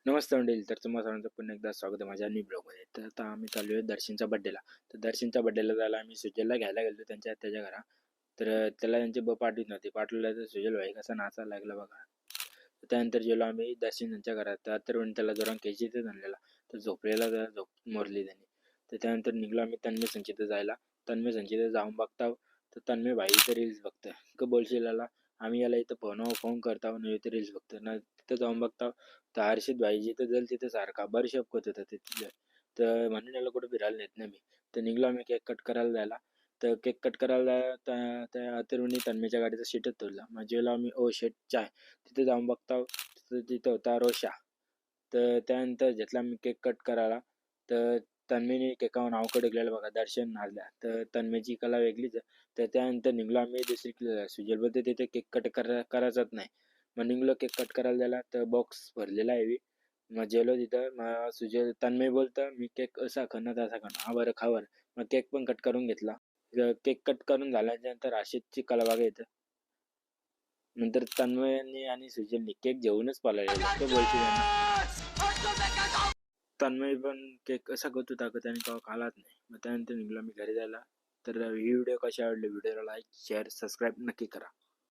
नमस्ते मंडळी. तर तुम्हा सर्वांचं पुन्हा एकदा स्वागत आहे माझ्या न्यू ब्लॉगमध्ये. तर आता आम्ही चाललो आहे दर्शनच्या बड्डेला. तर दर्शनच्या बड्डेला जायला आम्ही सुजलला घ्यायला गेलो त्याच्या घरा. तर त्याला त्यांची पाठवत नव्हती. पाठवलं तर सुजल भाई कसा नाचायला लागला बघा. त्यानंतर गेलो आम्ही दर्शन यांच्या घरात. तर त्याला जोरान केजीतच आणलेला. तर झोपलेला झोप मोरली त्याने. तर त्यानंतर निघलो आम्ही तन्मय संचित जायला. तन्मय संचित जाऊन बघताव तर तन्मय भाई इथं रील्स बघतोय. बोलशील याला आम्ही याला इथं फोन करताव न इथं रील्स बघतोय ना. तिथं जाऊन बघताव तर हर्षित भाई जिथं जाईल तिथं सारखा बरशेप करत होता तिथलं. तर म्हणून याला कुठं फिरायला नेत नाही मी. तर निघलो आम्ही केक कट करायला जायला. तर केक कट करायला त्या अथर्वनी तन्मयच्या गाडीचा सीटच तोडला. मग जेवलो आम्ही ओ शेट चाय. तिथे जाऊन बघताव तिथं होता रोशा. तर त्यानंतर घेतला मी केक कट करायला. तर तन्मयने केकावर नाव कडकलेलं बघा दर्शन नारल्या. तर तन्मयची कला वेगळीच आहे. तर त्यानंतर निघलो आम्ही दुसरीकडे सुजलबद्दल तिथे केक कट करायचाच नाही. मग निघलो केक कट करायला गेला तर बॉक्स भरलेला आहे. मग जेवलो तिथं. मग सुजल तन्मय बोलतं मी केक असा खाणार तसा खाणार. हा बरं खा बरं. मग केक पण कट करून घेतला. केक कट करून झाल्यानंतर आशिषची कला बघा येतं. नंतर तन्मयनी आणि सुजलनी केक घेऊनच पळालेले. काय बोलशील यांना? तन्मय पण केक कसा करतो त्याने तेव्हा खालाच नाही. मग त्यानंतर निघलो मी घरी जायला. तर ही व्हिडिओ कशी आवडली व्हिडिओला लाईक शेअर सबस्क्राईब नक्की करा.